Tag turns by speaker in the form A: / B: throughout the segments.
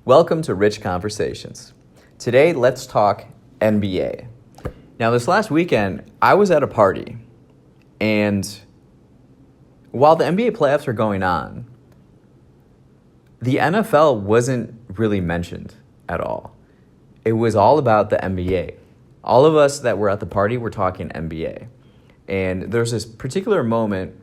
A: Welcome to Rich Conversations. Today, let's talk NBA. Now, this last weekend, I was at a party, and while the NBA playoffs are going on, the NFL wasn't really mentioned at all. It was all about the NBA. All of us that were at the party were talking NBA. And there's this particular moment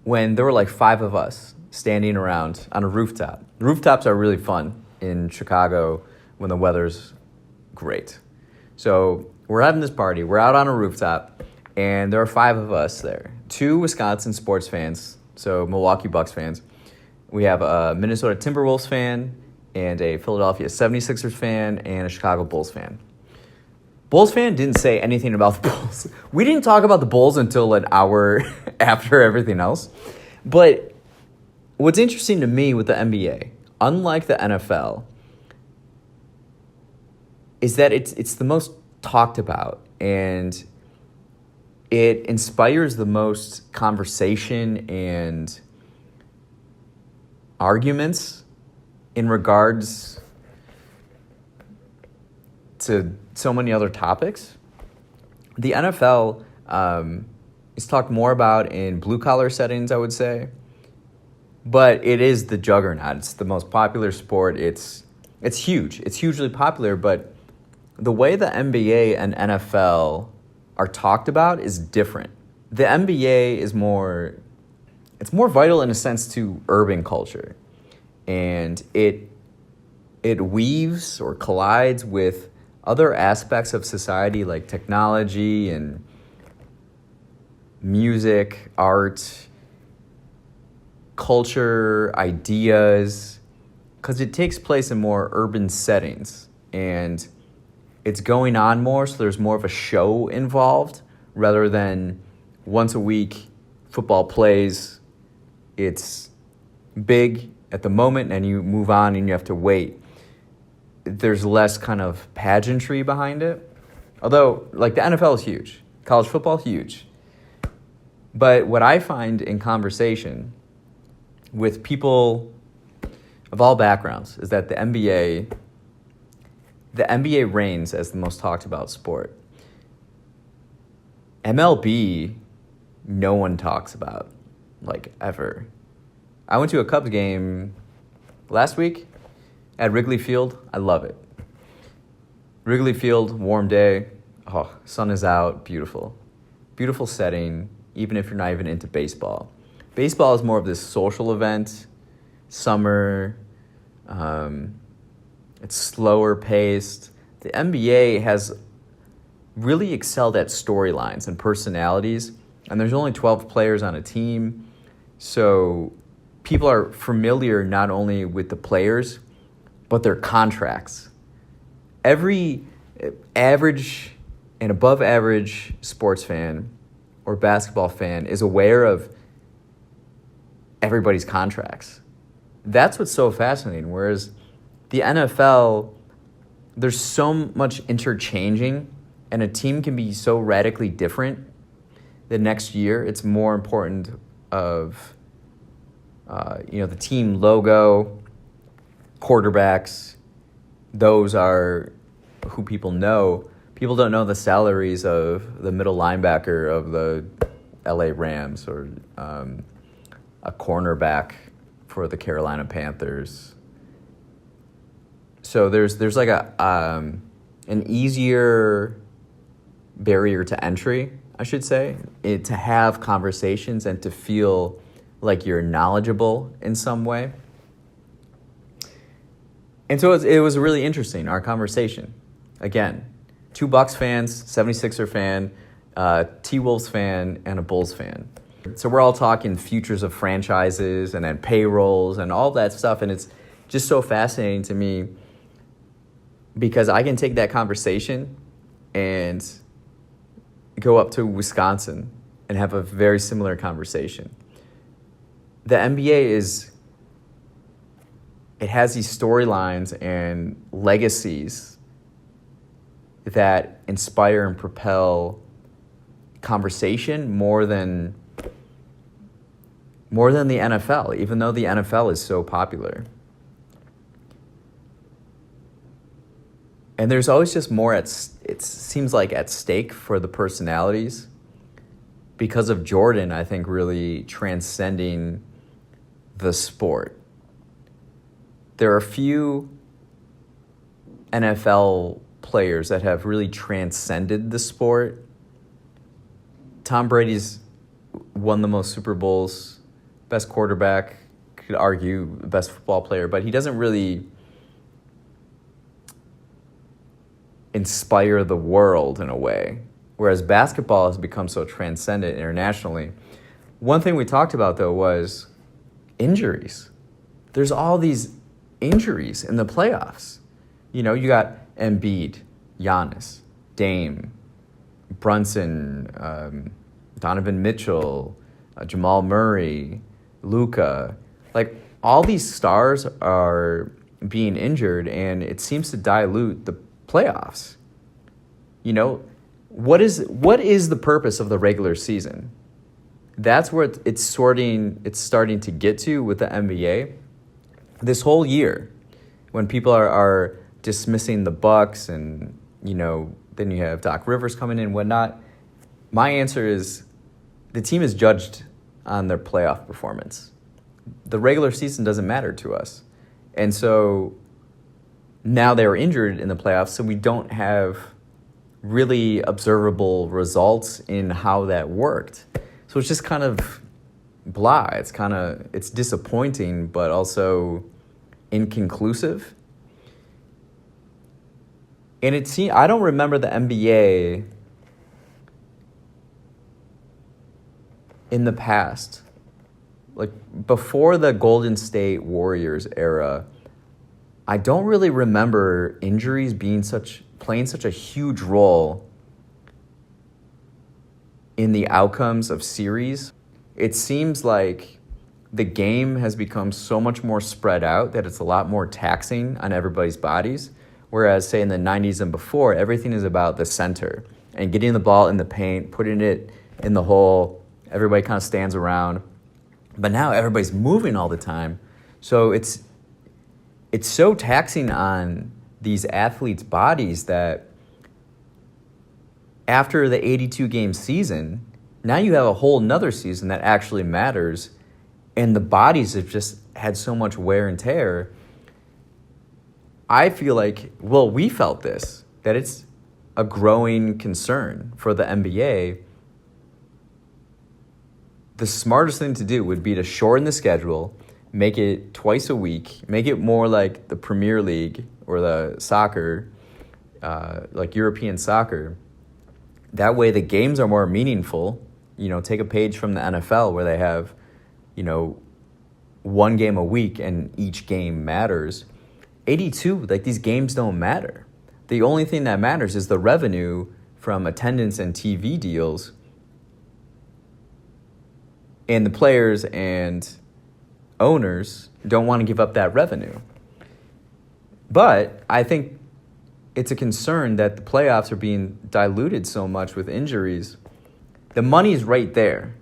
A: when there were like 5 of us standing around on a rooftop. Rooftops are really fun in Chicago when the weather's great. So we're having this party. We're out on a rooftop, and there are 5 of us there. 2 Wisconsin sports fans, so Milwaukee Bucks fans. We have a Minnesota Timberwolves fan and a Philadelphia 76ers fan and a Chicago Bulls fan. Bulls fan didn't say anything about the Bulls. We didn't talk about the Bulls until an hour after everything else. But what's interesting to me with the NBA, unlike the NFL, is that it's the most talked about, and it inspires the most conversation and arguments in regards to so many other topics. The NFL is talked more about in blue-collar settings, I would say. But it is the juggernaut. It's the most popular sport. It's huge. It's hugely popular, but the way the NBA and NFL are talked about is different. The NBA is more vital in a sense to urban culture. And it weaves or collides with other aspects of society like technology and music, art, culture, ideas, because it takes place in more urban settings and it's going on more, so there's more of a show involved rather than once a week football plays. It's big at the moment and you move on and you have to wait. There's less kind of pageantry behind it. Although, like, the NFL is huge. College football, huge. But what I find in conversation with people of all backgrounds is that the NBA reigns as the most talked about sport. MLB, no one talks about, like, ever. I went to a Cubs game last week at Wrigley Field. I love it. Wrigley Field, warm day. Oh, sun is out, beautiful. Beautiful setting, even if you're not even into baseball. Baseball is more of this social event, summer, it's slower paced. The NBA has really excelled at storylines and personalities, and there's only 12 players on a team, so people are familiar not only with the players, but their contracts. Every average and above average sports fan or basketball fan is aware of everybody's contracts. That's what's so fascinating. Whereas the NFL, there's so much interchanging, and a team can be so radically different the next year. It's more important of the team logo, quarterbacks. Those are who people know. People don't know the salaries of the middle linebacker of the LA Rams or a cornerback for the Carolina Panthers. So there's like an easier barrier to entry, I should say, to have conversations and to feel like you're knowledgeable in some way. And so it was really interesting, our conversation. Again, 2 Bucks fans, 76er fan, T-Wolves fan, and a Bulls fan. So we're all talking futures of franchises and then payrolls and all that stuff, and it's just so fascinating to me because I can take that conversation and go up to Wisconsin and have a very similar conversation. The NBA it has these storylines and legacies that inspire and propel conversation more than the NFL, even though the NFL is so popular. And there's always just more it seems like at stake for the personalities because of Jordan, I think, really transcending the sport. There are a few NFL players that have really transcended the sport. Tom Brady's won the most Super Bowls, best quarterback, could argue best football player, but he doesn't really inspire the world in a way, whereas basketball has become so transcendent internationally. One thing we talked about, though, was injuries. There's all these injuries in the playoffs. You know, you got Embiid, Giannis, Dame, Brunson, Donovan Mitchell, Jamal Murray, Luka. Like, all these stars are being injured, and it seems to dilute the playoffs. You know, what is the purpose of the regular season? That's where it's starting to get to with the NBA. This whole year, when people are dismissing the Bucks, and you know, then you have Doc Rivers coming in and whatnot. My answer is the team is judged on their playoff performance. The regular season doesn't matter to us, and so now they were injured in the playoffs, so we don't have really observable results in how that worked. So it's just kind of blah. It's disappointing, but also inconclusive. And I don't remember the NBA in the past, like before the Golden State Warriors era. I don't really remember injuries playing such a huge role in the outcomes of series. It seems like the game has become so much more spread out that it's a lot more taxing on everybody's bodies. Whereas, say, in the 90s and before, everything is about the center and getting the ball in the paint, putting it in the hole. Everybody kind of stands around. But now everybody's moving all the time. So it's so taxing on these athletes' bodies that after the 82-game season, now you have a whole nother season that actually matters, and the bodies have just had so much wear and tear. I feel like, well, we felt this, that it's a growing concern for the NBA. The smartest thing to do would be to shorten the schedule, make it twice a week, make it more like the Premier League or the soccer, like European soccer. That way the games are more meaningful. You know, take a page from the NFL where they have, you know, one game a week and each game matters. 82, like these games don't matter. The only thing that matters is the revenue from attendance and TV deals. And the players and owners don't want to give up that revenue. But I think it's a concern that the playoffs are being diluted so much with injuries. The money's right there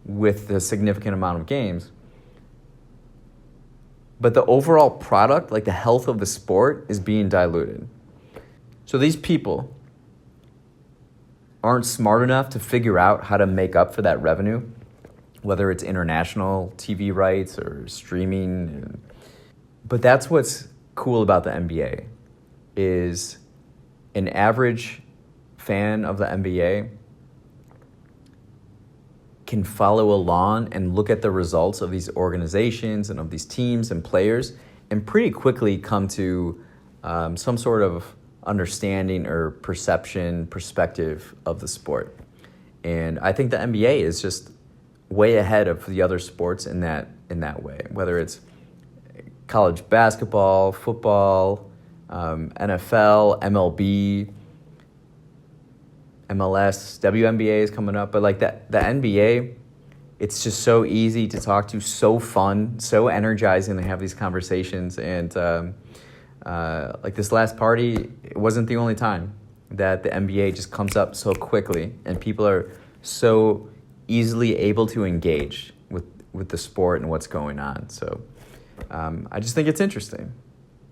A: with the significant amount of games. But the overall product, like the health of the sport, is being diluted. So these people aren't smart enough to figure out how to make up for that revenue, whether it's international TV rights or streaming. But that's what's cool about the NBA, is an average fan of the NBA can follow along and look at the results of these organizations and of these teams and players and pretty quickly come to some sort of understanding or perspective of the sport. And I think the NBA is just way ahead of the other sports in that way, whether it's college basketball, football, NFL, MLB, MLS, WNBA is coming up, but like the NBA, it's just so easy to talk to, so fun, so energizing to have these conversations. And like this last party, it wasn't the only time that the NBA just comes up so quickly and people are so easily able to engage with the sport and what's going on. So I just think it's interesting.